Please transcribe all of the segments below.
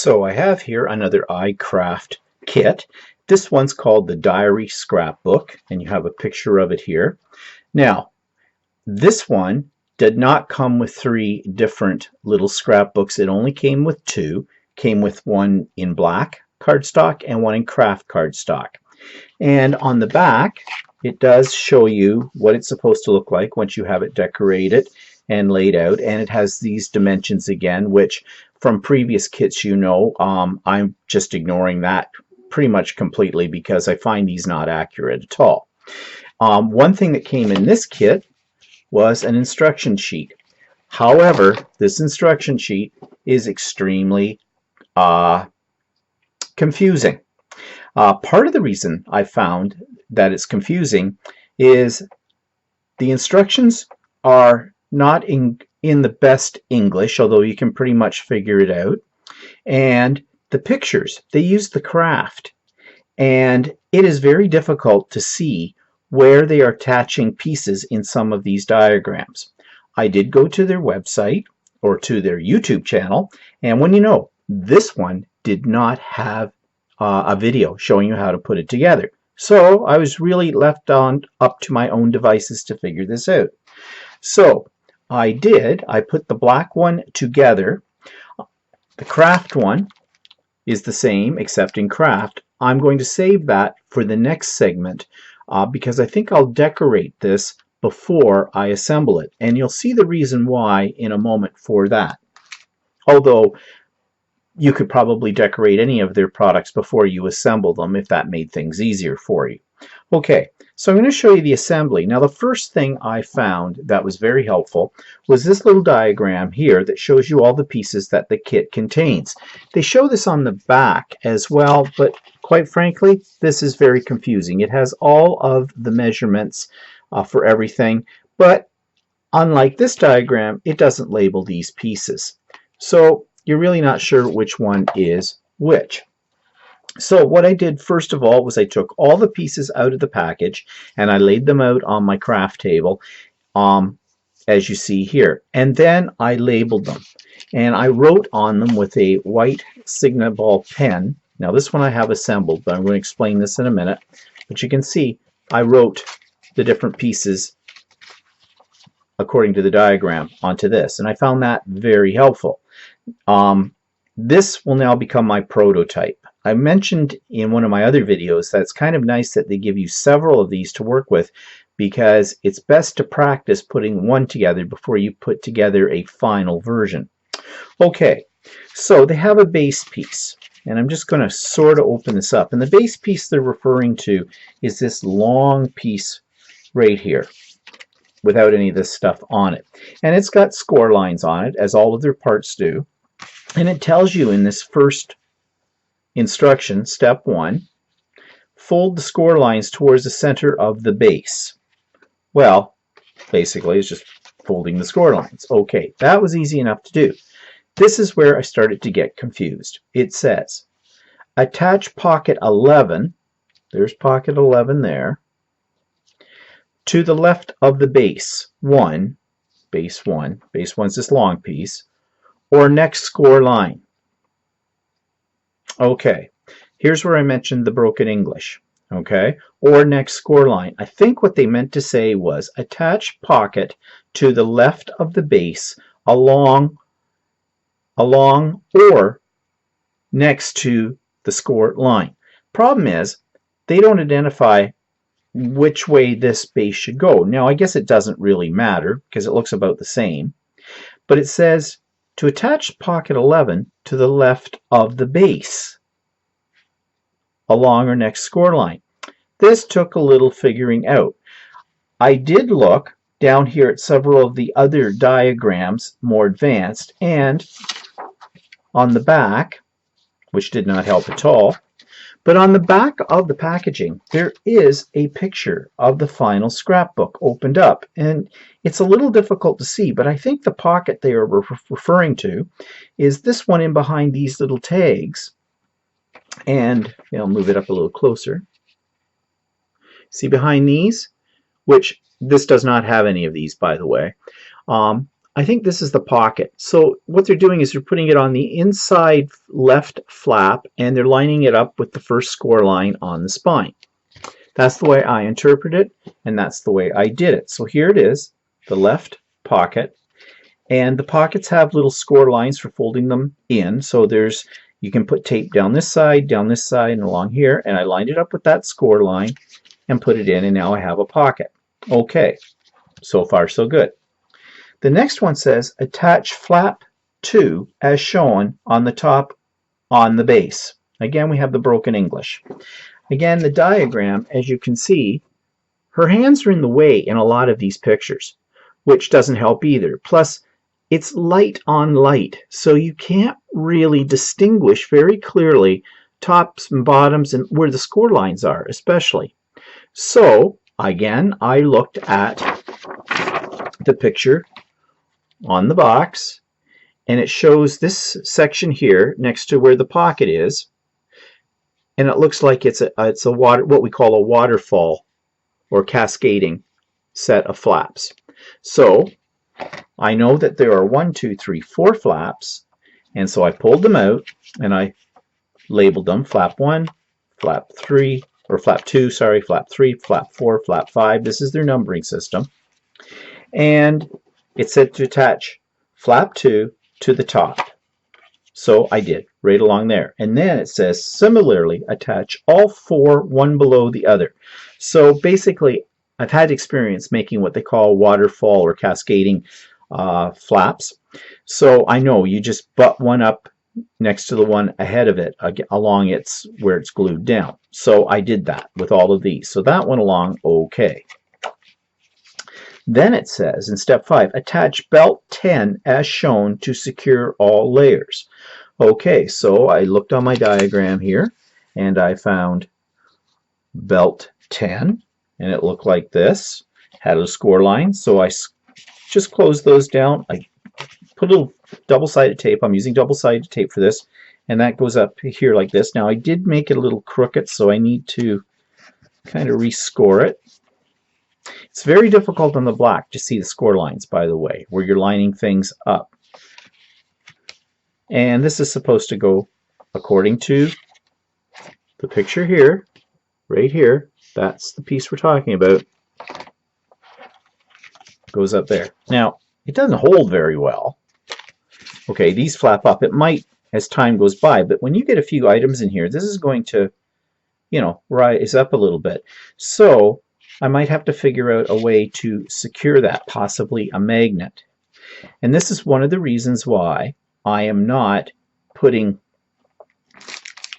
So I have here another iCraft kit. This one's called the Diary Scrapbook, and you have a picture of it here. Now, this one did not come with 3 different little scrapbooks. It only came with 2. Came with one in black cardstock and one in craft cardstock. And on the back, it does show you what it's supposed to look like once you have it decorated and laid out. And it has these dimensions again, which from previous kits, you know, I'm just ignoring that pretty much completely because I find these not accurate at all. One thing that came in this kit was an instruction sheet. However, this instruction sheet is extremely confusing. Part of the reason I found that it's confusing is the instructions are not in the best English, although you can pretty much figure it out. And the pictures, they use the craft. And it is very difficult to see where they are attaching pieces in some of these diagrams. I did go to their website or to their YouTube channel, and when you know, this one did not have a video showing you how to put it together. So I was really left up to my own devices to figure this out. So I put the black one together. The craft one is the same except in craft. I'm going to save that for the next segment because I think I'll decorate this before I assemble it. And you'll see the reason why in a moment for that. Although you could probably decorate any of their products before you assemble them if that made things easier for you. Okay, so I'm going to show you the assembly. Now the first thing I found that was very helpful was this little diagram here that shows you all the pieces that the kit contains. They show this on the back as well, but quite frankly, this is very confusing. It has all of the measurements for everything, but unlike this diagram, it doesn't label these pieces. So you're really not sure which one is which. So what I did first of all was I took all the pieces out of the package and I laid them out on my craft table as you see here, and then I labeled them and I wrote on them with a white Sigma ball pen. Now this one I have assembled, but I'm going to explain this in a minute. But you can see I wrote the different pieces according to the diagram onto this, and I found that very helpful. This will now become my prototype. I mentioned in one of my other videos that it's kind of nice that they give you several of these to work with because it's best to practice putting one together before you put together a final version. Okay, so they have a base piece, and I'm just going to sort of open this up. And the base piece they're referring to is this long piece right here without any of this stuff on it. And it's got score lines on it, as all of their parts do. And it tells you in this first instruction, step 1, fold the score lines towards the center of the base. Well, basically it's just folding the score lines. Okay, that was easy enough to do. This is where I started to get confused. It says, attach pocket 11, there's pocket 11 there, to the left of the base 1, base 1's this long piece, or next score line. Okay, here's where I mentioned the broken English. Okay, or next score line. I think what they meant to say was attach pocket to the left of the base along or next to the score line. Problem is, they don't identify which way this base should go. Now, I guess it doesn't really matter because it looks about the same, but it says to attach pocket 11 to the left of the base along or next score line. This took a little figuring out. I did look down here at several of the other diagrams, more advanced, and on the back, which did not help at all, but on the back of the packaging, there is a picture of the final scrapbook opened up. And it's a little difficult to see, but I think the pocket they are referring to is this one in behind these little tags. And I'll move it up a little closer. See behind these, which this does not have any of these, by the way. I think this is the pocket. So what they're doing is they're putting it on the inside left flap and they're lining it up with the first score line on the spine. That's the way I interpret it, and that's the way I did it. So here it is, the left pocket, and the pockets have little score lines for folding them in. So you can put tape down this side, and along here, and I lined it up with that score line and put it in, and now I have a pocket. Okay, so far so good. The next one says attach flap 2 as shown on the top on the base. Again, we have the broken English. Again, the diagram, as you can see, her hands are in the way in a lot of these pictures, which doesn't help either. Plus, it's light on light, so you can't really distinguish very clearly tops and bottoms and where the score lines are, especially. So, again, I looked at the picture on the box, and it shows this section here next to where the pocket is, and it looks like it's a what we call a waterfall or cascading set of flaps. So I know that there are 1, 2, 3, 4 flaps, and so I pulled them out and I labeled them flap 1, flap 3, or flap 2, sorry, flap 3, flap 4, flap 5. This is their numbering system. And it said to attach flap 2 to the top. So I did, right along there. And then it says, similarly, attach all 4 one below the other. So basically, I've had experience making what they call waterfall or cascading flaps. So I know you just butt one up next to the one ahead of it, along where it's glued down. So I did that with all of these. So that went along okay. Then it says in step 5, attach belt 10 as shown to secure all layers. Okay, so I looked on my diagram here and I found belt 10, and it looked like this. Had a score line, so I just closed those down. I put a little double-sided tape. I'm using double-sided tape for this, and that goes up here like this. Now I did make it a little crooked, so I need to kind of rescore it. It's very difficult on the black to see the score lines, by the way, where you're lining things up. And this is supposed to go according to the picture here, right here. That's the piece we're talking about. Goes up there. Now, it doesn't hold very well. Okay, these flap up. It might as time goes by, but when you get a few items in here, this is going to, you know, rise up a little bit. So I might have to figure out a way to secure that, possibly a magnet. And this is one of the reasons why I am not putting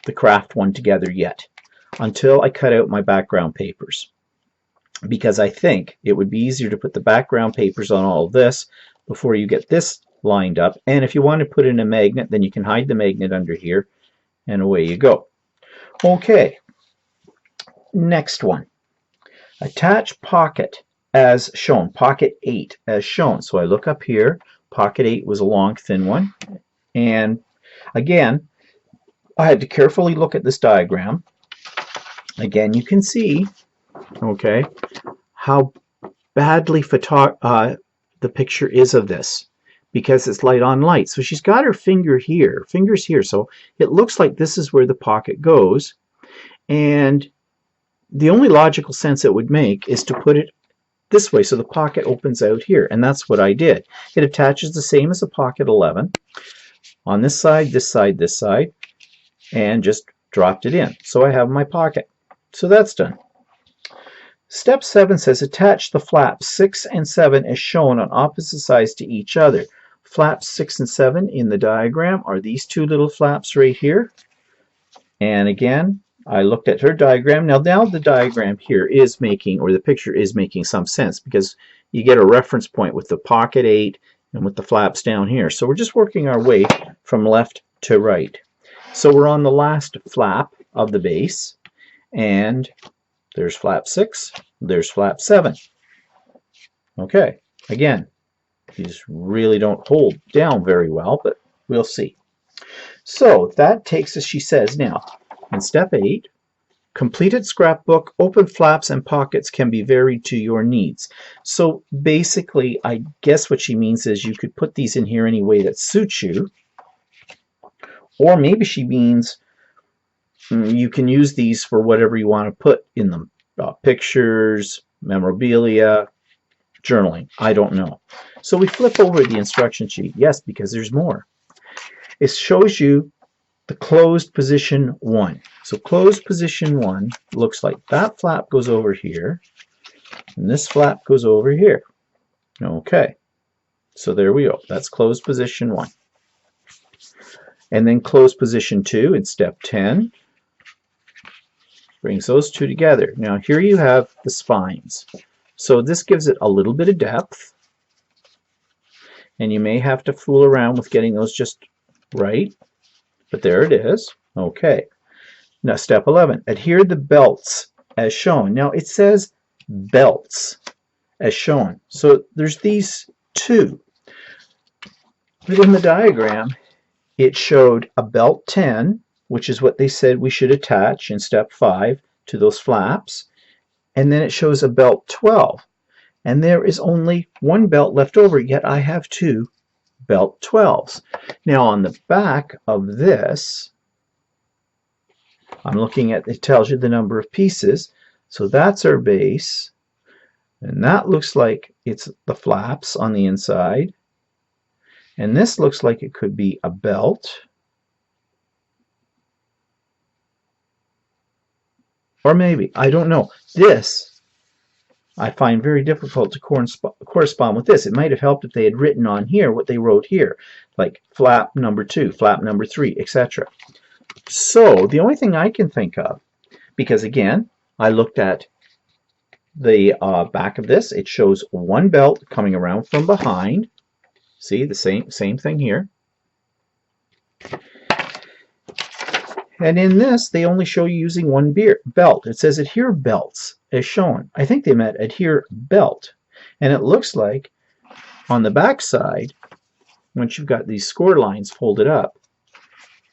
the craft one together yet, until I cut out my background papers. Because I think it would be easier to put the background papers on all of this before you get this lined up. And if you want to put in a magnet, then you can hide the magnet under here, and away you go. Okay, next one. Attach pocket as shown, pocket 8 as shown. So I look up here, pocket 8 was a long, thin one. And again, I had to carefully look at this diagram. Again, you can see, okay, how badly the picture is of this, because it's light on light. So she's got her fingers here, so it looks like this is where the pocket goes. And the only logical sense it would make is to put it this way so the pocket opens out here, and that's what I did. It attaches the same as a pocket 11 on this side, this side, this side, and just dropped it in. So I have my pocket. So that's done. Step 7 says attach the flaps 6 and 7 as shown on opposite sides to each other. Flaps 6 and 7 in the diagram are these two little flaps right here. And again, I looked at her diagram. Now the diagram here is making, or the picture is making some sense, because you get a reference point with the pocket 8 and with the flaps down here. So we're just working our way from left to right. So we're on the last flap of the base, and there's flap 6, there's flap 7. Okay, again, these really don't hold down very well, but we'll see. So that takes us, she says now, in step 8, completed scrapbook, open flaps and pockets can be varied to your needs. So basically, I guess what she means is you could put these in here any way that suits you. Or maybe she means you can use these for whatever you want to put in them. Pictures, memorabilia, journaling. I don't know. So we flip over the instruction sheet. Yes, because there's more. It shows you the closed position 1. So closed position 1 looks like that flap goes over here, and this flap goes over here. Okay, so there we go. That's closed position 1. And then closed position 2 in step 10 brings those two together. Now here you have the spines. So this gives it a little bit of depth, and you may have to fool around with getting those just right. But there it is. Okay. Now step 11. Adhere the belts as shown. Now it says belts as shown. So there's these two. But in the diagram, it showed a belt 10, which is what they said we should attach in step 5 to those flaps. And then it shows a belt 12. And there is only one belt left over, yet I have two belt 12s. Now on the back of this, I'm looking at, it tells you the number of pieces. So that's our base, and that looks like it's the flaps on the inside, and this looks like it could be a belt, or maybe, I don't know. This I find very difficult to correspond with this. It might have helped if they had written on here what they wrote here, like flap number 2, flap number 3, etc. So the only thing I can think of, because again, I looked at the back of this, it shows one belt coming around from behind. See, the same thing here. And in this, they only show you using one belt. It says adhere belts as shown. I think they meant adhere belt. And it looks like on the back side, once you've got these score lines folded up,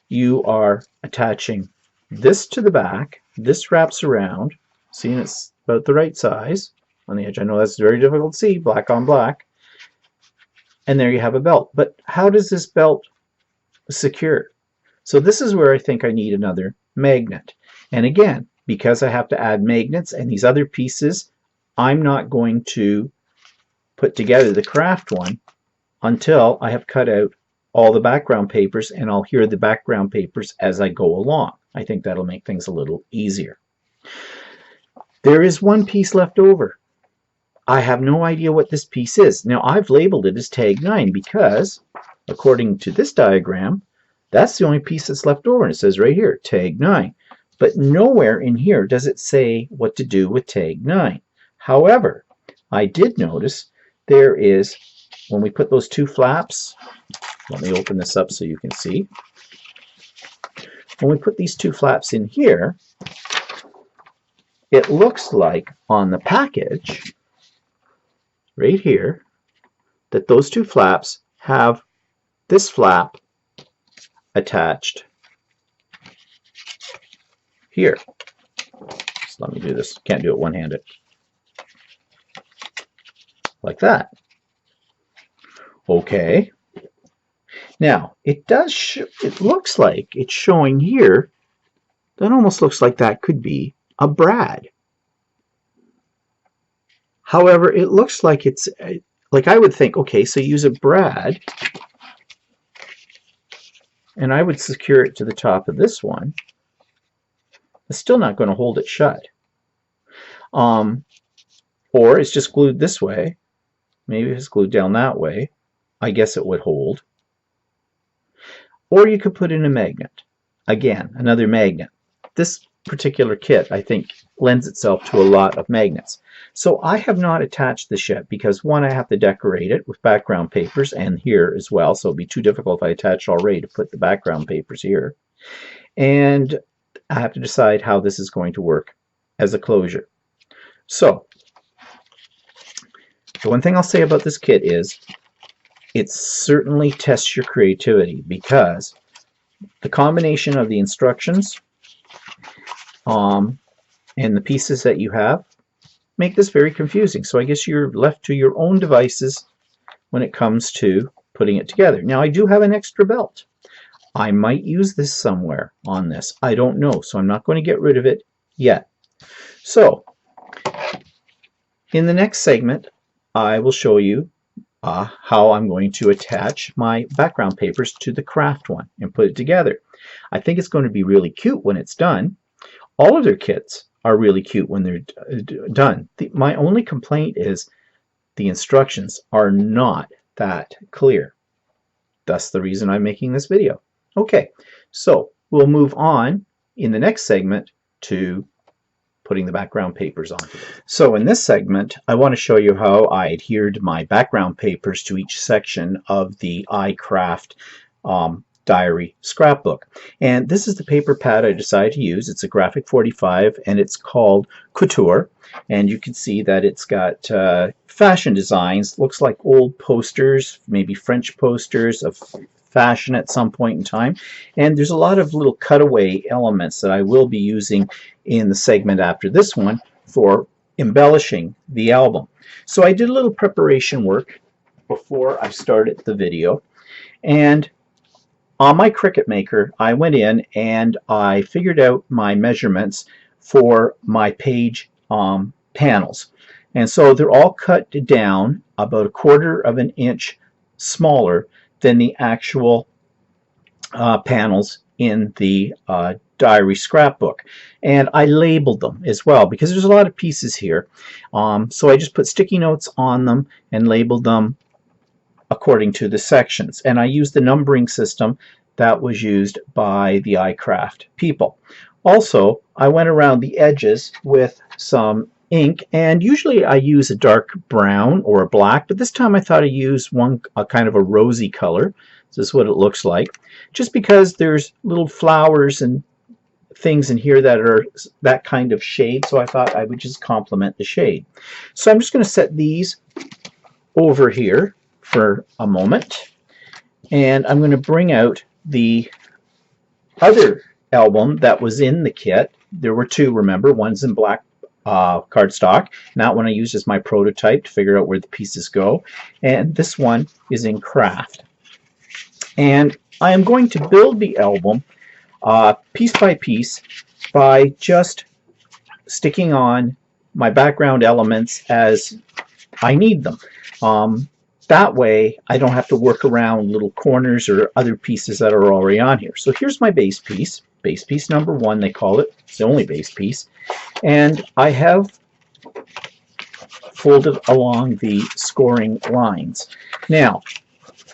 you are attaching this to the back. This wraps around. See, it's about the right size on the edge. I know that's very difficult to see, black on black. And there you have a belt. But how does this belt secure? So this is where I think I need another magnet. And again, because I have to add magnets and these other pieces, I'm not going to put together the craft one until I have cut out all the background papers, and I'll hear the background papers as I go along. I think that'll make things a little easier. There is one piece left over. I have no idea what this piece is. Now I've labeled it as tag 9 because, according to this diagram, that's the only piece that's left over, and it says right here, tag 9. But nowhere in here does it say what to do with tag 9. However, I did notice there is, when we put those two flaps, let me open this up so you can see. When we put these two flaps in here, it looks like on the package, right here, that those two flaps have this flap attached here. So let me do this. Can't do it one-handed. Like that. Okay. Now, it does it looks like it's showing here, that almost looks like that could be a brad. However, it looks like it's, like I would think, okay, so use a brad, and I would secure it to the top of this one. It's still not going to hold it shut. Or it's just glued this way. Maybe if it's glued down that way, I guess it would hold. Or you could put in a magnet. Again, another magnet. This particular kit, I think, lends itself to a lot of magnets. So I have not attached this yet because, one, I have to decorate it with background papers, and here as well, so it would be too difficult if I attached already to put the background papers here. And I have to decide how this is going to work as a closure. So, the one thing I'll say about this kit is it certainly tests your creativity, because the combination of the instructions and the pieces that you have make this very confusing. So I guess you're left to your own devices when it comes to putting it together. Now I do have an extra belt. I might use this somewhere on this. I don't know, so I'm not going to get rid of it yet. So in the next segment, I will show you how I'm going to attach my background papers to the craft one and put it together. I think it's going to be really cute when it's done. All of their kits are really cute when they're done. My only complaint is the instructions are not that clear. That's the reason I'm making this video. Okay, so we'll move on in the next segment to putting the background papers on. So in this segment, I want to show you how I adhered my background papers to each section of the iCraft diary scrapbook. And this is the paper pad I decided to use. It's a graphic 45 and it's called Couture. And you can see that it's got fashion designs. Looks like old posters, maybe French posters of fashion at some point in time. And there's a lot of little cutaway elements that I will be using in the segment after this one for embellishing the album. So I did a little preparation work before I started the video, and on my Cricut Maker I went in and I figured out my measurements for my page panels, and so they're all cut down about 1/4 of an inch smaller than the actual panels in the diary scrapbook. And I labeled them as well because there's a lot of pieces here. So I just put sticky notes on them and labeled them according to the sections. And I used the numbering system that was used by the iCraft people. Also, I went around the edges with some ink, and usually I use a dark brown or a black, but this time I thought I'd use a kind of a rosy color. This is what it looks like, just because there's little flowers and things in here that are that kind of shade, so I thought I would just complement the shade. So I'm just going to set these over here for a moment, and I'm going to bring out the other album that was in the kit. There were two, remember, one's in black cardstock, and that one I used as my prototype to figure out where the pieces go, and this one is in craft. And I am going to build the album piece by piece by just sticking on my background elements as I need them. That way I don't have to work around little corners or other pieces that are already on here. So here's my base piece number 1 they call it. It's the only base piece. And I have folded along the scoring lines. Now,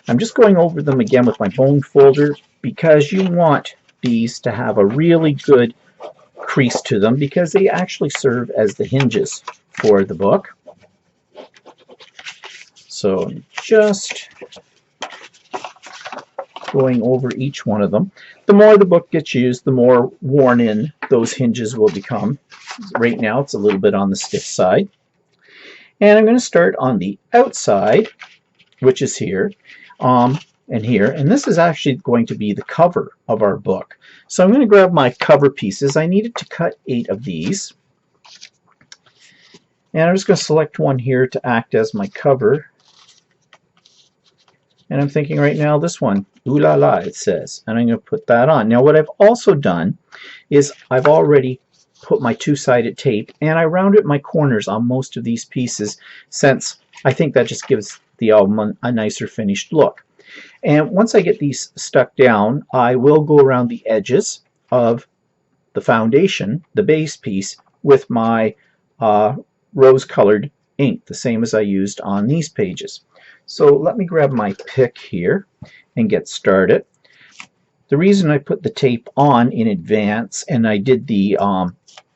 I'm just going over them again with my bone folder because you want these to have a really good crease to them because they actually serve as the hinges for the book. So just going over each one of them. The more the book gets used, the more worn in those hinges will become. Right now it's a little bit on the stiff side. And I'm going to start on the outside, which is here and here. And this is actually going to be the cover of our book. So I'm going to grab my cover pieces. I needed to cut 8 of these. And I'm just going to select one here to act as my cover. And I'm thinking right now this one, ooh la la, it says. And I'm going to put that on. Now what I've also done is I've already put my 2-sided tape and I rounded my corners on most of these pieces, since I think that just gives the album a nicer finished look. And once I get these stuck down, I will go around the edges of the foundation, the base piece, with my rose-colored ink, the same as I used on these pages. So let me grab my pick here and get started. The reason I put the tape on in advance and I did the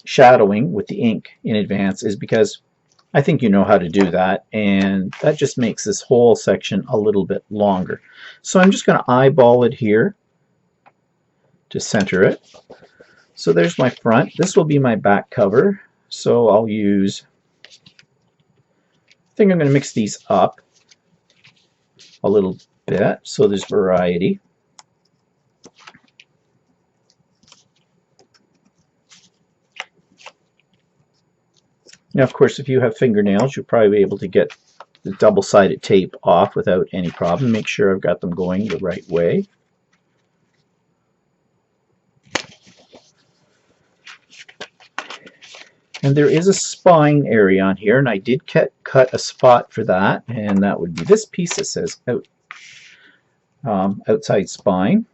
shadowing with the ink in advance is because I think you know how to do that, and that just makes this whole section a little bit longer. So I'm just going to eyeball it here to center it. So there's my front. This will be my back cover. So I'll use, I think I'm going to mix these up a little bit so there's variety. Now, of course, if you have fingernails, you'll probably be able to get the double-sided tape off without any problem. Make sure I've got them going the right way. And there is a spine area on here, and I did cut a spot for that, and that would be this piece that says outside spine.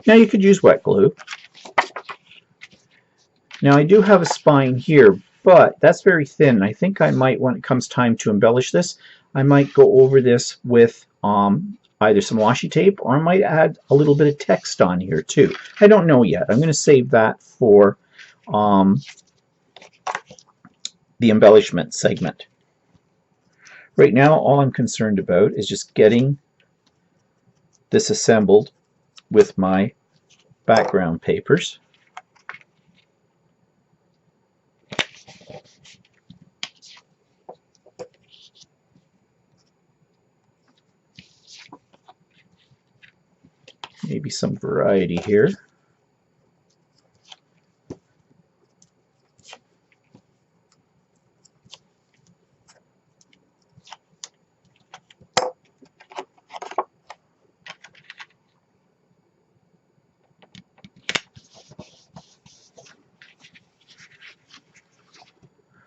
Now you could use wet glue. Now I do have a spine here, but that's very thin. I think I might, when it comes time to embellish this, I might go over this with either some washi tape, or I might add a little bit of text on here too. I don't know yet. I'm going to save that for the embellishment segment. Right now, all I'm concerned about is just getting this assembled with my background papers. Maybe some variety here.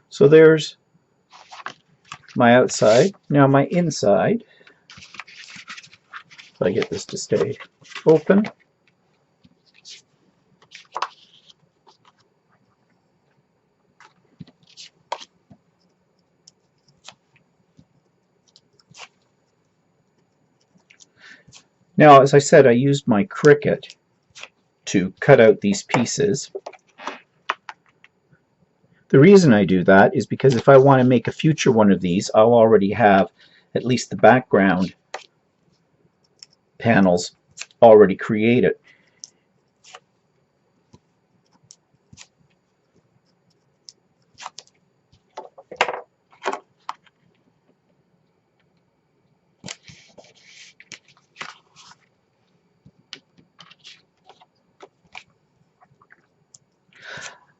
So there's my outside. Now my inside, if I get this to stay open, now, as I said, I used my Cricut to cut out these pieces. The reason I do that is because if I want to make a future one of these, I'll already have at least the background panels already created.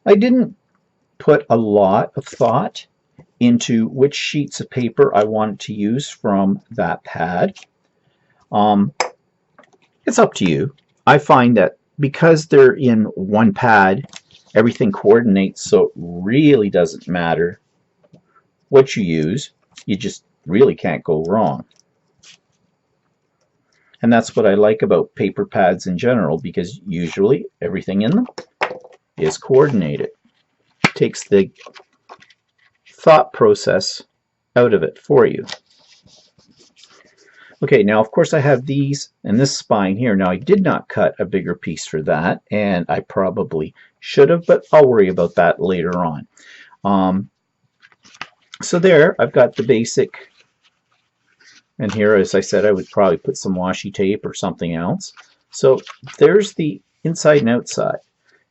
I didn't put a lot of thought into which sheets of paper I wanted to use from that pad. It's up to you. I find that because they're in one pad, everything coordinates, so it really doesn't matter what you use. You just really can't go wrong. And that's what I like about paper pads in general, because usually everything in them is coordinated. It takes the thought process out of it for you. Okay, now of course I have these and this spine here. Now I did not cut a bigger piece for that, and I probably should have, but I'll worry about that later on. So there, I've got the basic, and here, as I said, I would probably put some washi tape or something else. So there's the inside and outside.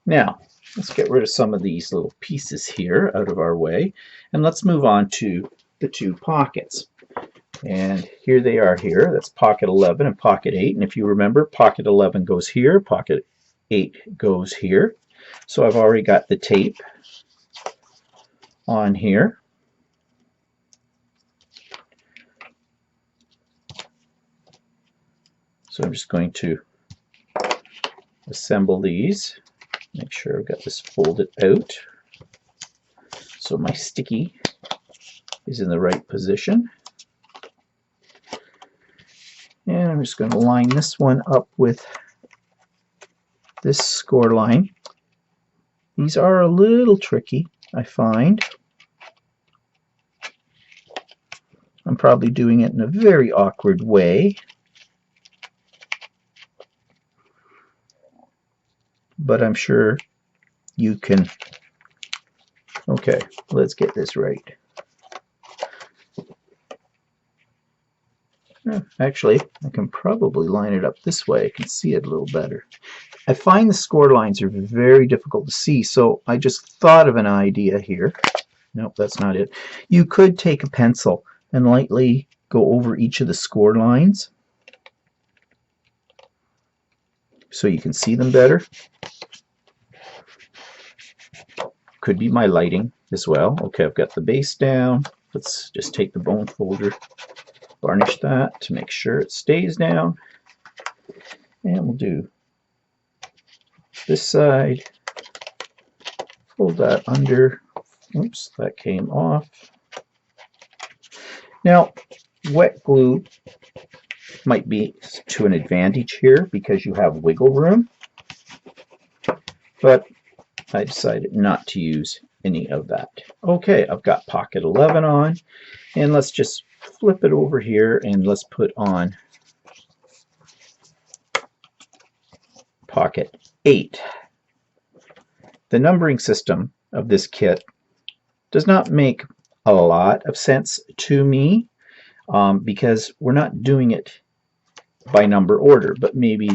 Now, let's get rid of some of these little pieces here out of our way, and let's move on to the two pockets. And here they are here. That's pocket 11 and pocket 8. And if you remember, pocket 11 goes here, pocket 8 goes here. So I've already got the tape on here. So I'm just going to assemble these. Make sure I've got this folded out so my sticky is in the right position. And I'm just going to line this one up with this score line. These are a little tricky, I find. I'm probably doing it in a very awkward way. But I'm sure you can. Okay, let's get this right. Actually, I can probably line it up this way. I can see it a little better. I find the score lines are very difficult to see, so I just thought of an idea here. Nope, that's not it. You could take a pencil and lightly go over each of the score lines so you can see them better. Could be my lighting as well. Okay, I've got the base down. Let's just take the bone folder, varnish that to make sure it stays down. And we'll do this side. Fold that under. Oops, that came off. Now, wet glue might be to an advantage here because you have wiggle room, but I decided not to use any of that. Okay, I've got pocket 11 on, and let's just flip it over here and let's put on pocket 8. The numbering system of this kit does not make a lot of sense to me because we're not doing it by number order, but maybe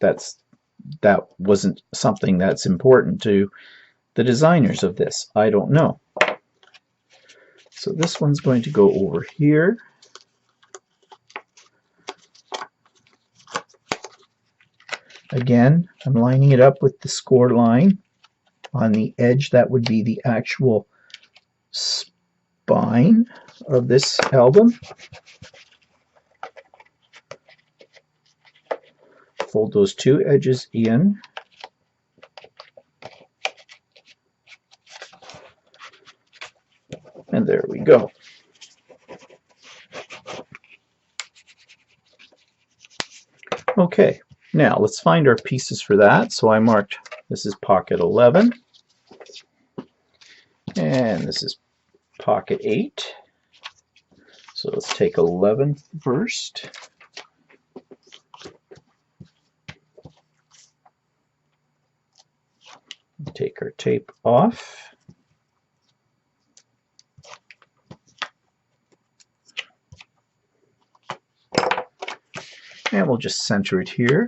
that wasn't something that's important to the designers of this. I don't know. So this one's going to go over here. Again, I'm lining it up with the score line on the edge. That would be the actual spine of this album. Fold those two edges in. And there we go. Okay, now let's find our pieces for that. So I marked, this is pocket 11, and this is pocket 8. So let's take 11 first. Take our tape off. And we'll just center it here.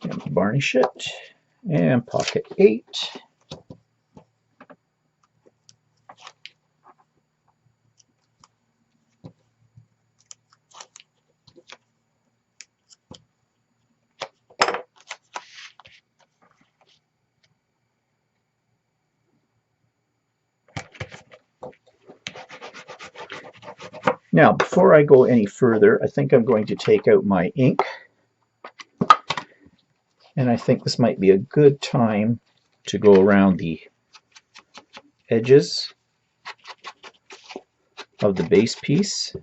And varnish it. And pocket 8. Now, before I go any further, I think I'm going to take out my ink. And I think this might be a good time to go around the edges of the base piece.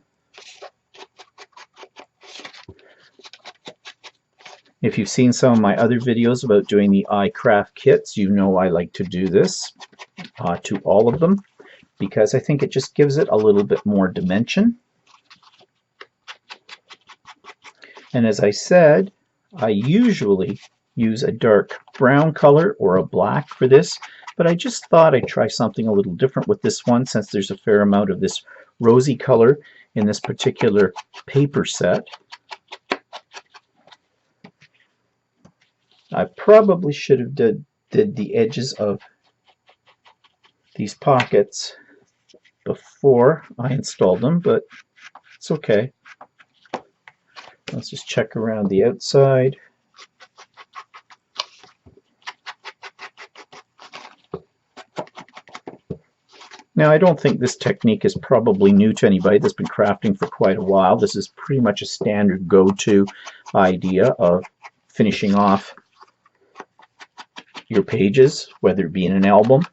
If you've seen some of my other videos about doing the iCraft kits, you know I like to do this to all of them because I think it just gives it a little bit more dimension. And as I said, I usually use a dark brown color or a black for this, but I just thought I'd try something a little different with this one since there's a fair amount of this rosy color in this particular paper set. I probably should have did the edges of these pockets before I installed them, but it's okay. Let's just check around the outside. Now, I don't think this technique is probably new to anybody that's been crafting for quite a while. This is pretty much a standard go-to idea of finishing off your pages, whether it be in an album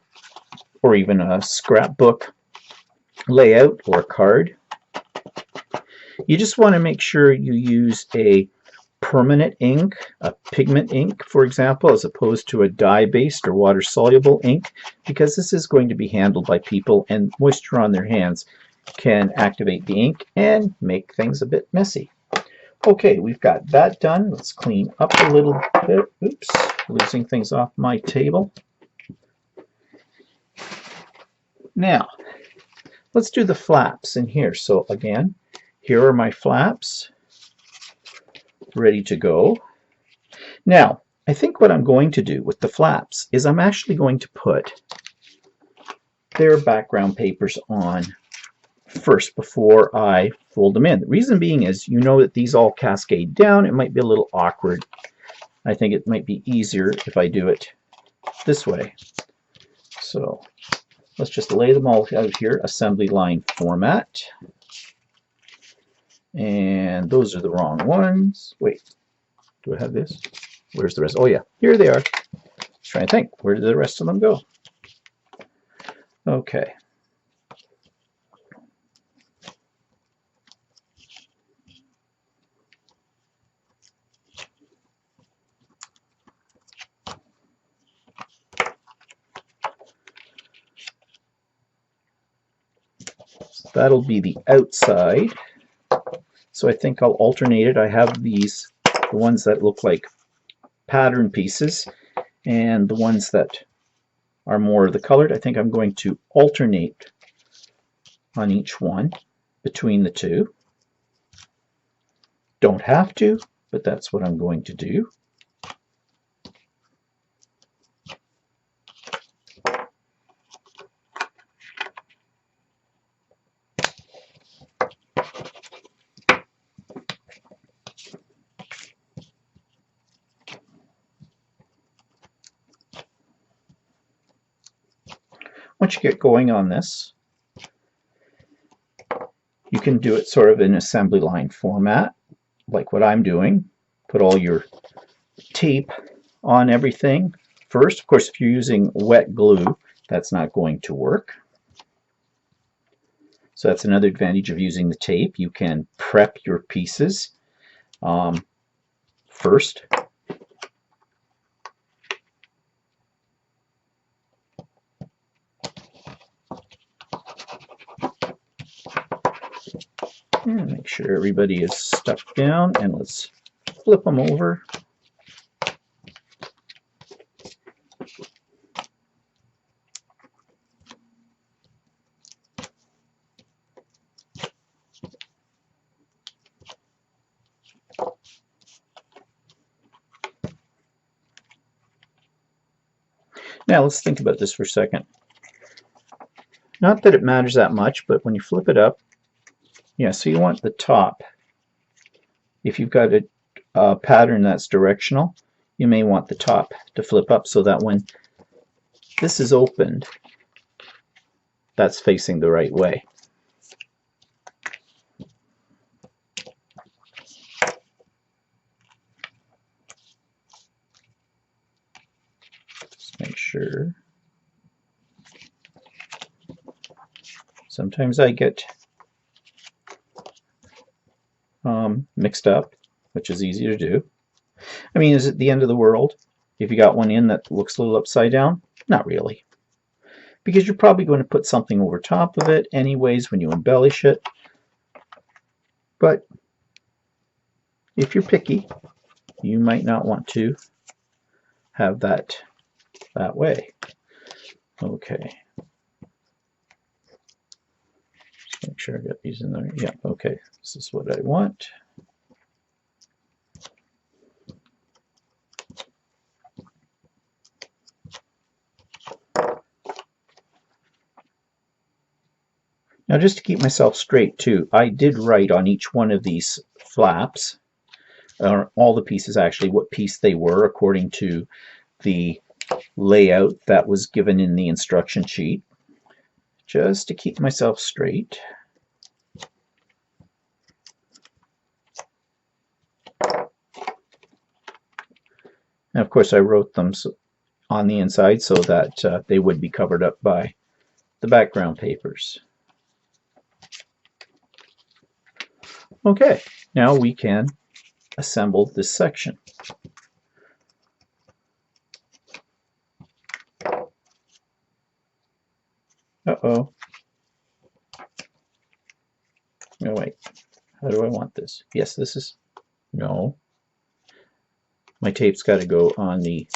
or even a scrapbook layout or a card. You just want to make sure you use a permanent ink, a pigment ink, for example, as opposed to a dye-based or water-soluble ink, because this is going to be handled by people, and moisture on their hands can activate the ink and make things a bit messy. Okay, we've got that done. Let's clean up a little bit. Oops, losing things off my table. Now, let's do the flaps in here. So again, here are my flaps ready to go. Now, I think what I'm going to do with the flaps is I'm actually going to put their background papers on first before I fold them in. The reason being is you know that these all cascade down. It might be a little awkward. I think it might be easier if I do it this way. So let's just lay them all out here, assembly line format. And those are the wrong ones. Wait, do I have this? Where's the rest? Oh yeah, here they are. Trying to think, where did the rest of them go? Okay. So that'll be the outside. So I think I'll alternate it. I have these, the ones that look like pattern pieces, and the ones that are more of the colored. I think I'm going to alternate on each one between the two. Don't have to, but that's what I'm going to do. Once you get going on this, you can do it sort of in assembly line format, like what I'm doing. Put all your tape on everything first. Of course, if you're using wet glue, that's not going to work. So that's another advantage of using the tape. You can prep your pieces first. And make sure everybody is stuck down, and let's flip them over. Now let's think about this for a second. Not that it matters that much, but when you flip it up, yeah, so you want the top. If you've got a pattern that's directional, you may want the top to flip up so that when this is opened, that's facing the right way. Just make sure. Sometimes I get mixed up, which is easy to do. I mean, is it the end of the world if you got one in that looks a little upside down? Not really, because you're probably going to put something over top of it anyways when you embellish it. But if you're picky, you might not want to have that way. Okay. Just make sure I got these in there. Yeah, okay. This is what I want. Now, just to keep myself straight too, I did write on each one of these flaps, or all the pieces actually, what piece they were according to the layout that was given in the instruction sheet, just to keep myself straight. And of course I wrote them on the inside so that they would be covered up by the background papers. Okay, now we can assemble this section. Uh-oh. No, wait. How do I want this? Yes, this is... No. My tape's got to go on the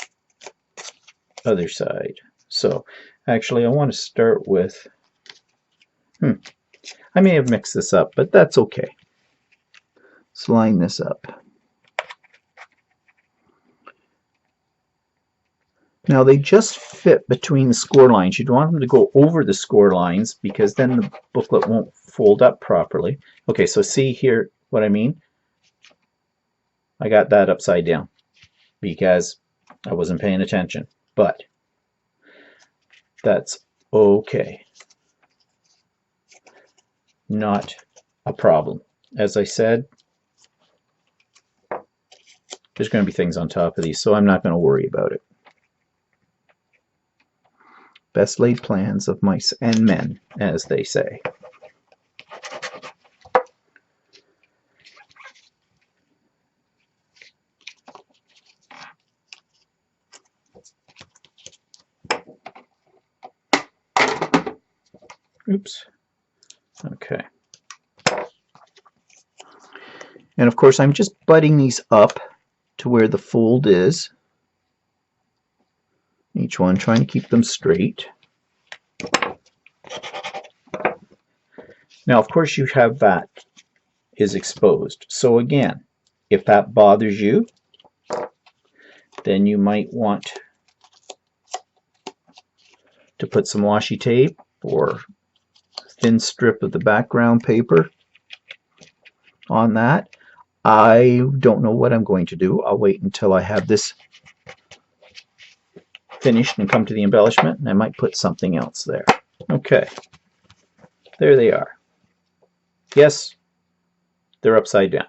other side. So, actually, I want to start with... I may have mixed this up, but that's okay. Let's line this up. Now they just fit between the score lines. You don't want them to go over the score lines because then the booklet won't fold up properly. Okay, so see here what I mean? I got that upside down because I wasn't paying attention, but that's okay. Not a problem. As I said, there's going to be things on top of these, so I'm not going to worry about it. Best laid plans of mice and men, as they say. Oops. Okay. And of course, I'm just butting these up to where the fold is. Each one, trying to keep them straight. Now, of course, you have that is exposed. So again, if that bothers you, then you might want to put some washi tape or thin strip of the background paper on that. I don't know what I'm going to do. I'll wait until I have this finished and come to the embellishment, and I might put something else there. Okay, there they are. Yes, they're upside down.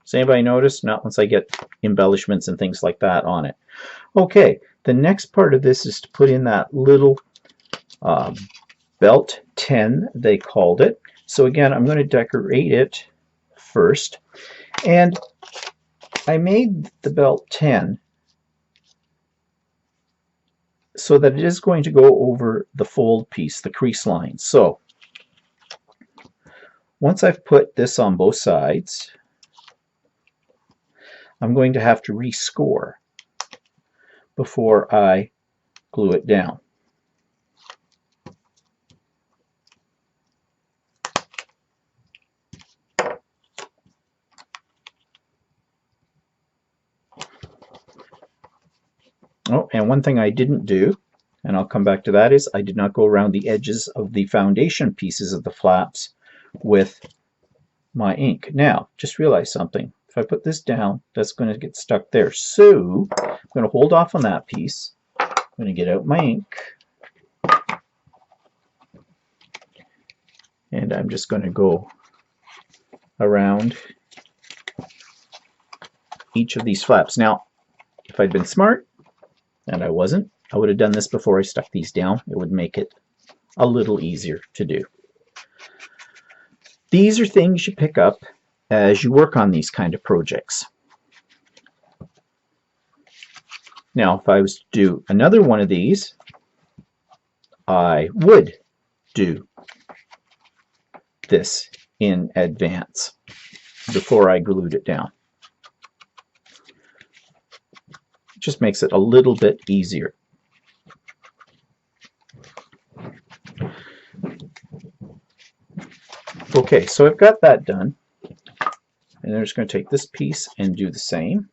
Does anybody notice? Not once I get embellishments and things like that on it. Okay, the next part of this is to put in that little belt 10, they called it. So again, I'm going to decorate it first. And I made the belt 10 so that it is going to go over the fold piece, the crease line. So once I've put this on both sides, I'm going to have to rescore before I glue it down. Oh, and one thing I didn't do, and I'll come back to that, is I did not go around the edges of the foundation pieces of the flaps with my ink. Now, just realize something. If I put this down, that's going to get stuck there. So I'm going to hold off on that piece. I'm going to get out my ink. And I'm just going to go around each of these flaps. Now, if I'd been smart, and I wasn't, I would have done this before I stuck these down. It would make it a little easier to do. These are things you pick up as you work on these kind of projects. Now, if I was to do another one of these, I would do this in advance before I glued it down. It just makes it a little bit easier. Okay, so I've got that done, and I'm just going to take this piece and do the same.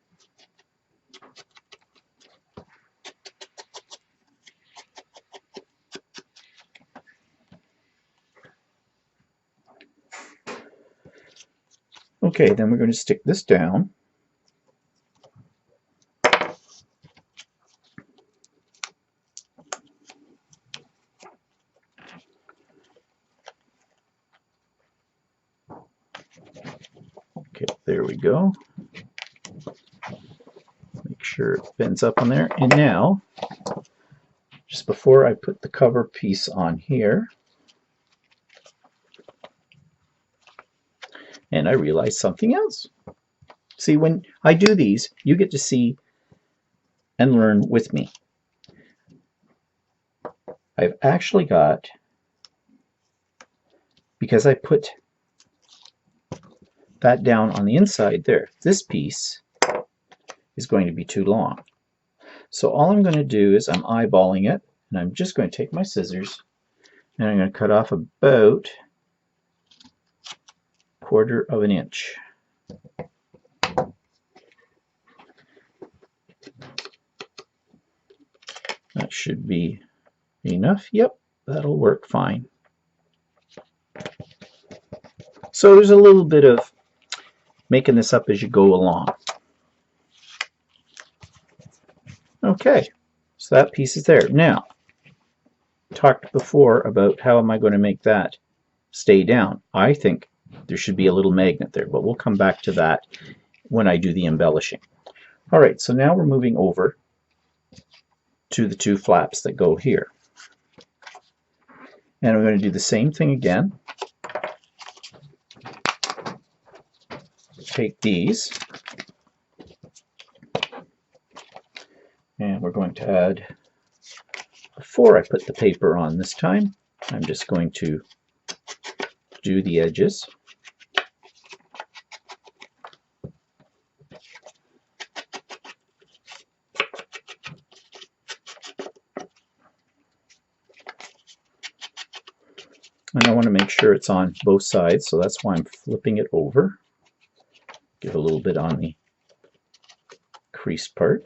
Okay, then we're going to stick this down. Okay, there we go. Make sure it bends up on there. And now, just before I put the cover piece on here, and I realized something else. See, when I do these, you get to see and learn with me. I've actually got, because I put that down on the inside there, this piece is going to be too long. So all I'm going to do is I'm eyeballing it, and I'm just going to take my scissors, and I'm going to cut off about 1/4 inch. should be enough. Yep, that'll work fine. So there's a little bit of making this up as you go along. Okay, so that piece is there. Now, talked before about how am I going to make that stay down. I think there should be a little magnet there, but we'll come back to that when I do the embellishing. All right, so now we're moving over to the two flaps that go here. And I'm going to do the same thing again. Take these, and we're going to add, before I put the paper on this time, I'm just going to do the edges. And I want to make sure it's on both sides, so that's why I'm flipping it over. Give a little bit on the crease part.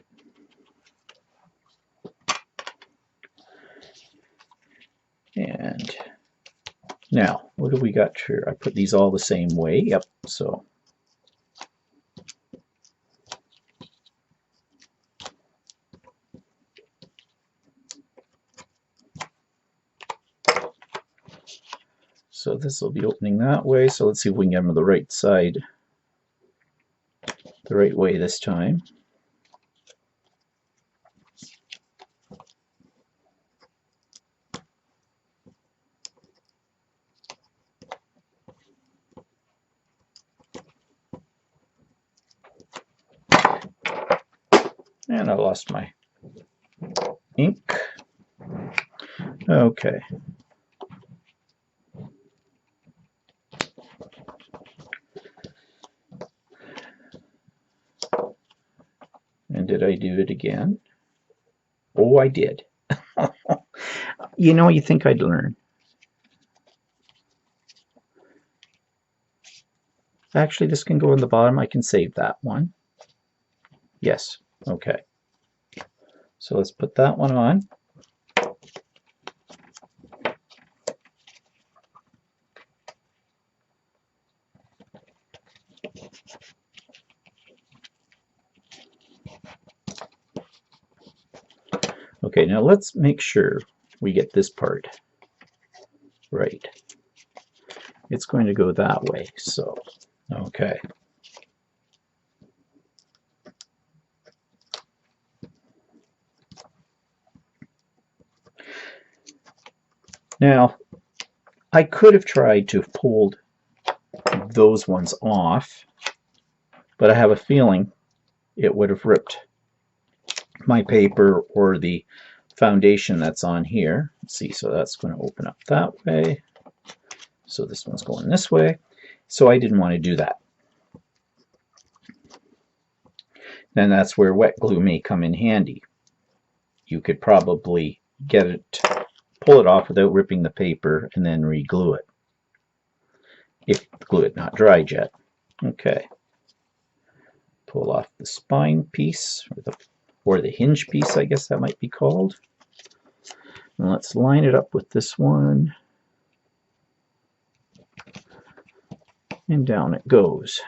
And now, what do we got here? I put these all the same way. Yep, so. So this will be opening that way. So let's see if we can get them to the right side, the right way this time. And I lost my ink. Okay. And did I do it again? Oh, I did. You know, you think I'd learn. Actually, this can go on the bottom. I can save that one. Yes. Okay. So let's put that one on. Okay, now let's make sure we get this part right. It's going to go that way, so, okay. Now, I could have tried to have pulled those ones off, but I have a feeling it would have ripped my paper or the foundation that's on here. Let's see, so that's going to open up that way. So this one's going this way. So I didn't want to do that. Then that's where wet glue may come in handy. You could probably get it, pull it off without ripping the paper, and then re-glue it. If the glue had not dried yet. Okay. Pull off the spine piece, or the hinge piece, I guess that might be called. And let's line it up with this one. And down it goes.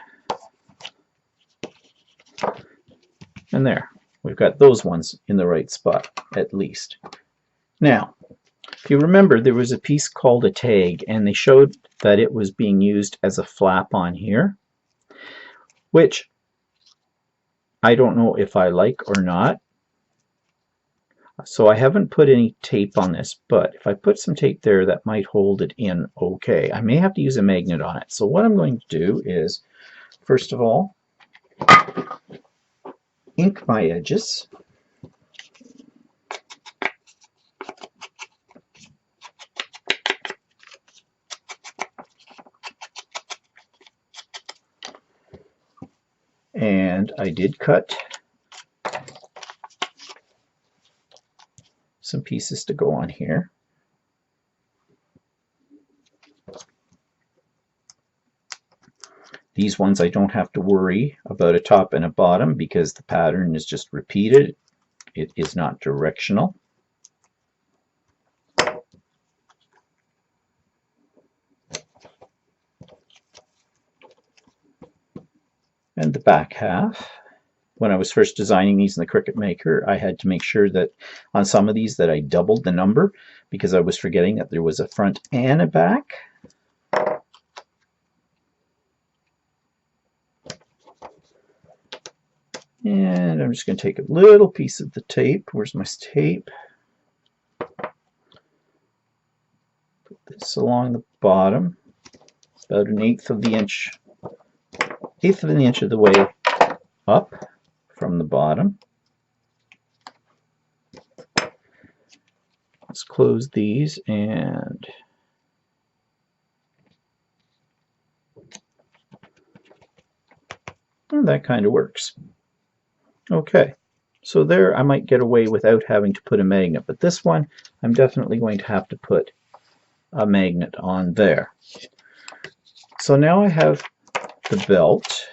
And there, we've got those ones in the right spot, at least. Now, if you remember, there was a piece called a tag, and they showed that it was being used as a flap on here, which I don't know if I like or not. So I haven't put any tape on this, but if I put some tape there, that might hold it in okay. I may have to use a magnet on it. So what I'm going to do is, first of all, ink my edges. And I did cut some pieces to go on here. These ones I don't have to worry about a top and a bottom because the pattern is just repeated. It is not directional. And the back half. When I was first designing these in the Cricut Maker, I had to make sure that on some of these that I doubled the number because I was forgetting that there was a front and a back. And I'm just going to take a little piece of the tape. Where's my tape? Put this along the bottom, about an eighth of an inch of the way up from the bottom. Let's close these and that kind of works. Okay, so there I might get away without having to put a magnet, but this one I'm definitely going to have to put a magnet on there. So now I have the belt,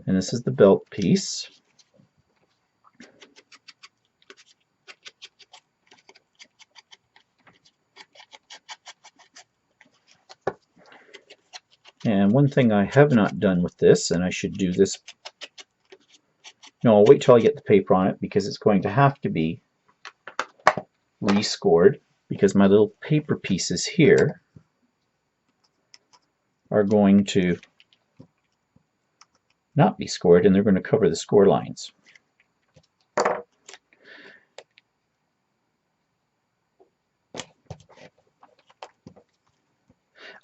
and this is the belt piece. And one thing I have not done with this, and I should do this, no, I'll wait till I get the paper on it because it's going to have to be rescored because my little paper pieces here are going to not be scored, and they're going to cover the score lines.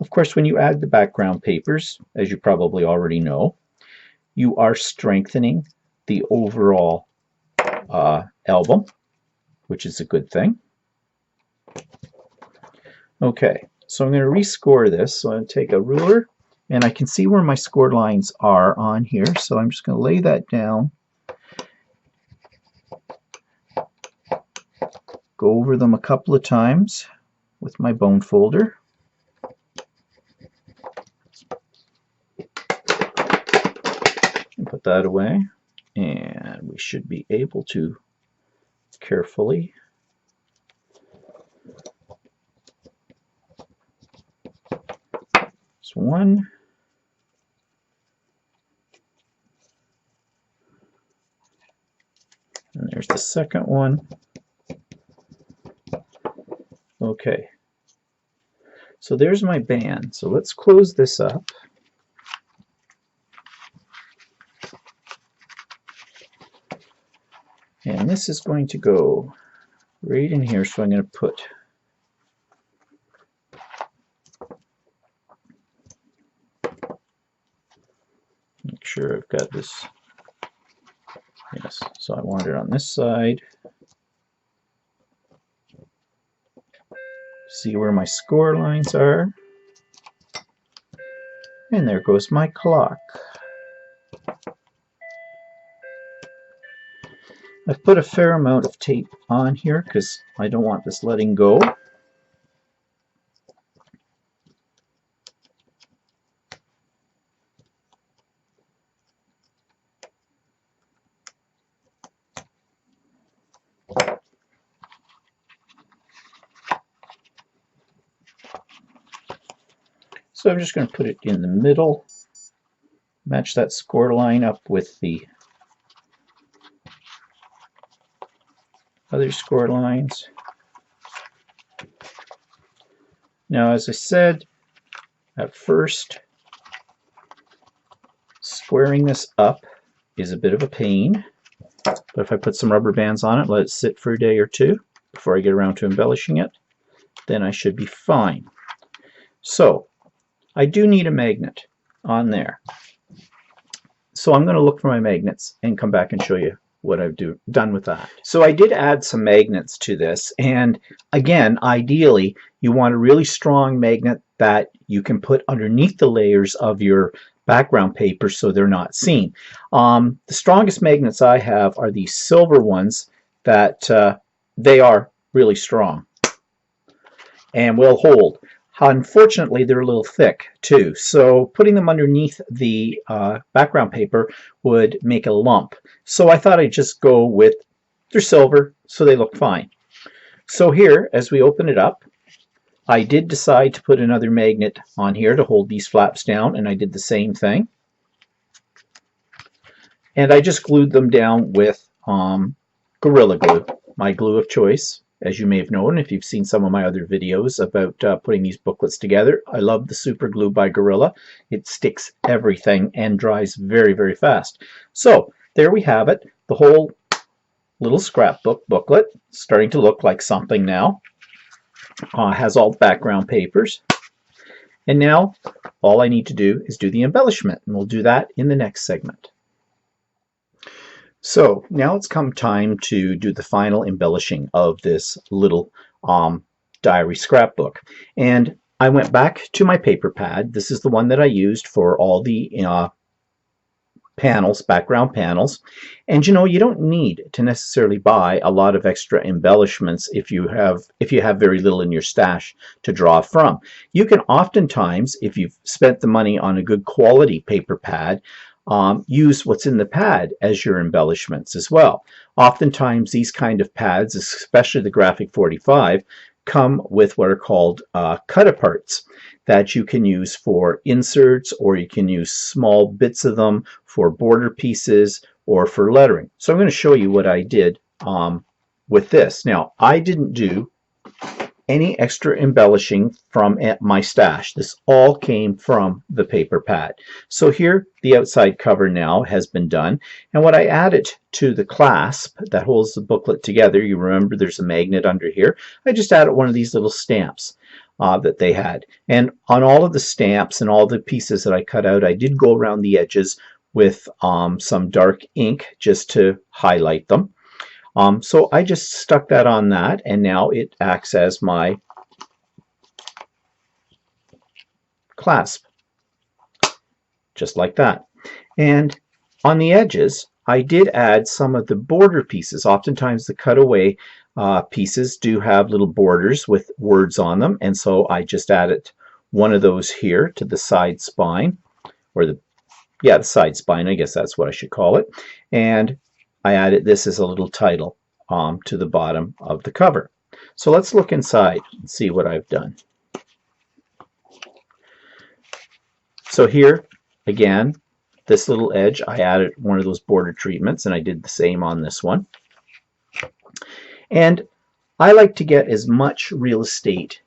Of course, when you add the background papers, as you probably already know, you are strengthening the overall album, which is a good thing. Okay, so I'm going to rescore this. So I'm going to take a ruler, and I can see where my score lines are on here. So I'm just going to lay that down, go over them a couple of times with my bone folder. Put that away, and we should be able to carefully there's one, and there's the second one. Okay, so there's my band. So let's close this up. And this is going to go right in here, so I'm going to put make sure I've got this. Yes, so I want it on this side. See where my score lines are. And there goes my clock. I've put a fair amount of tape on here because I don't want this letting go. So I'm just going to put it in the middle, match that score line up with the other score lines. Now, as I said, at first, squaring this up is a bit of a pain, but if I put some rubber bands on it, let it sit for a day or two before I get around to embellishing it, then I should be fine. So, I do need a magnet on there. So I'm going to look for my magnets and come back and show you what I've done with that. So I did add some magnets to this, and again, ideally you want a really strong magnet that you can put underneath the layers of your background paper so they're not seen. The strongest magnets I have are these silver ones that they are really strong and will hold. Unfortunately, they're a little thick too, so putting them underneath the background paper would make a lump. So I thought I'd just go with, they're silver, so they look fine. So here, as we open it up, I did decide to put another magnet on here to hold these flaps down, and I did the same thing. And I just glued them down with Gorilla Glue, my glue of choice. As you may have known if you've seen some of my other videos about putting these booklets together. I love the super glue by Gorilla. It sticks everything and dries very, very fast. So there we have it, the whole little scrapbook booklet, starting to look like something now. Has all the background papers. And now all I need to do is do the embellishment, and we'll do that in the next segment. So now it's come time to do the final embellishing of this little diary scrapbook. And I went back to my paper pad. This is the one that I used for all the panels, background panels. And you know, you don't need to necessarily buy a lot of extra embellishments if you have very little in your stash to draw from. You can oftentimes, if you've spent the money on a good quality paper pad, use what's in the pad as your embellishments as well. Oftentimes these kind of pads, especially the Graphic 45, come with what are called cut-aparts that you can use for inserts, or you can use small bits of them for border pieces or for lettering. So I'm going to show you what I did with this. Now, I didn't do any extra embellishing from my stash. This all came from the paper pad. So here the outside cover now has been done, and what I added to the clasp that holds the booklet together, you remember there's a magnet under here, I just added one of these little stamps that they had. And on all of the stamps and all the pieces that I cut out, I did go around the edges with some dark ink just to highlight them. So I just stuck that on that, and now it acts as my clasp, just like that. And on the edges, I did add some of the border pieces. Oftentimes the cutaway pieces do have little borders with words on them, and so I just added one of those here to the side spine, or the side spine, I guess that's what I should call it. And I added this as a little title to the bottom of the cover. So let's look inside and see what I've done. So here, again, this little edge, I added one of those border treatments, and I did the same on this one. And I like to get as much real estate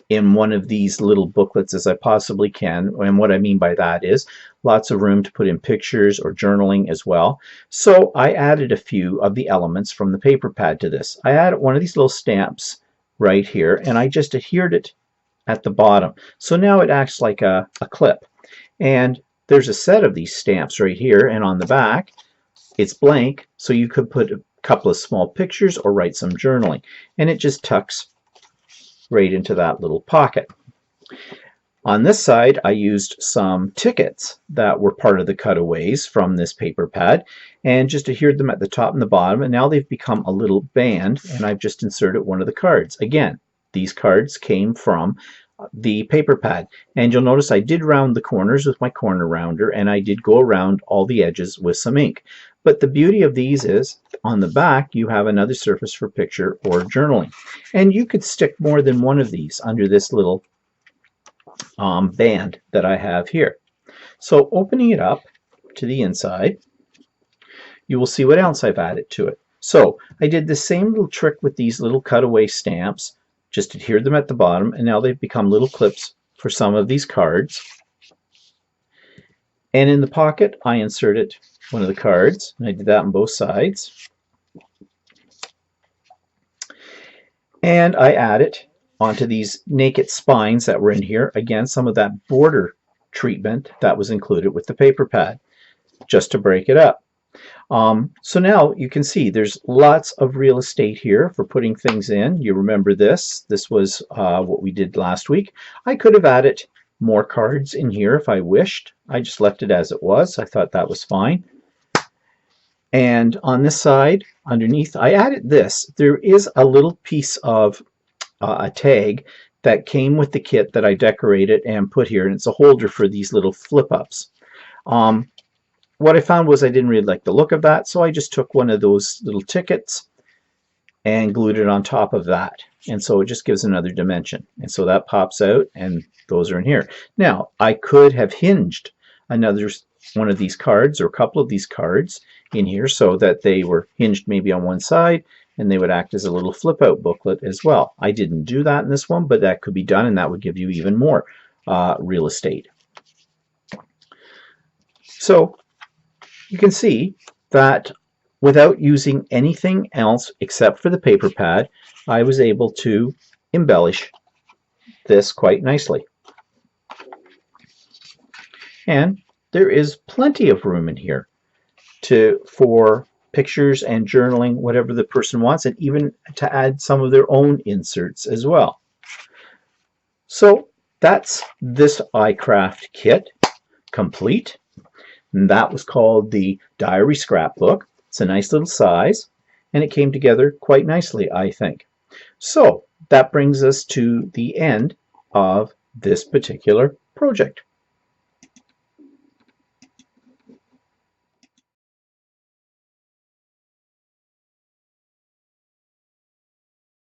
in one of these little booklets as I possibly can, and what I mean by that is lots of room to put in pictures or journaling as well. So I added a few of the elements from the paper pad to this. I added one of these little stamps right here, and I just adhered it at the bottom. So now it acts like a clip. And there's a set of these stamps right here, and on the back it's blank, so you could put a couple of small pictures or write some journaling, and it just tucks right into that little pocket. On this side, I used some tickets that were part of the cutaways from this paper pad and just adhered them at the top and the bottom, and now they've become a little band, and I've just inserted one of the cards. Again, these cards came from the paper pad, and you'll notice I did round the corners with my corner rounder, and I did go around all the edges with some ink. But the beauty of these is on the back you have another surface for picture or journaling, and you could stick more than one of these under this little band that I have here. So opening it up to the inside, you will see what else I've added to it. So I did the same little trick with these little cutaway stamps, just adhered them at the bottom, and now they've become little clips for some of these cards. And in the pocket I inserted one of the cards, and I did that on both sides. And I added onto these naked spines that were in here, again, some of that border treatment that was included with the paper pad, just to break it up. So now you can see there's lots of real estate here for putting things in. You remember this. This was what we did last week. I could have added more cards in here if I wished. I just left it as it was. I thought that was fine. And on this side, underneath, I added this. There is a little piece of a tag that came with the kit that I decorated and put here, and it's a holder for these little flip-ups. What I found was I didn't really like the look of that, so I just took one of those little tickets and glued it on top of that. And so it just gives another dimension. And so that pops out, and those are in here. Now, I could have hinged another one of these cards or a couple of these cards in here so that they were hinged maybe on one side, and they would act as a little flip out booklet as well. I didn't do that in this one, but that could be done, and that would give you even more real estate. So you can see that without using anything else except for the paper pad, I was able to embellish this quite nicely. And there is plenty of room in here for pictures and journaling, whatever the person wants, and even to add some of their own inserts as well. So that's this iCraft kit complete. And that was called the Diary Scrapbook. It's a nice little size, and it came together quite nicely, I think. So that brings us to the end of this particular project.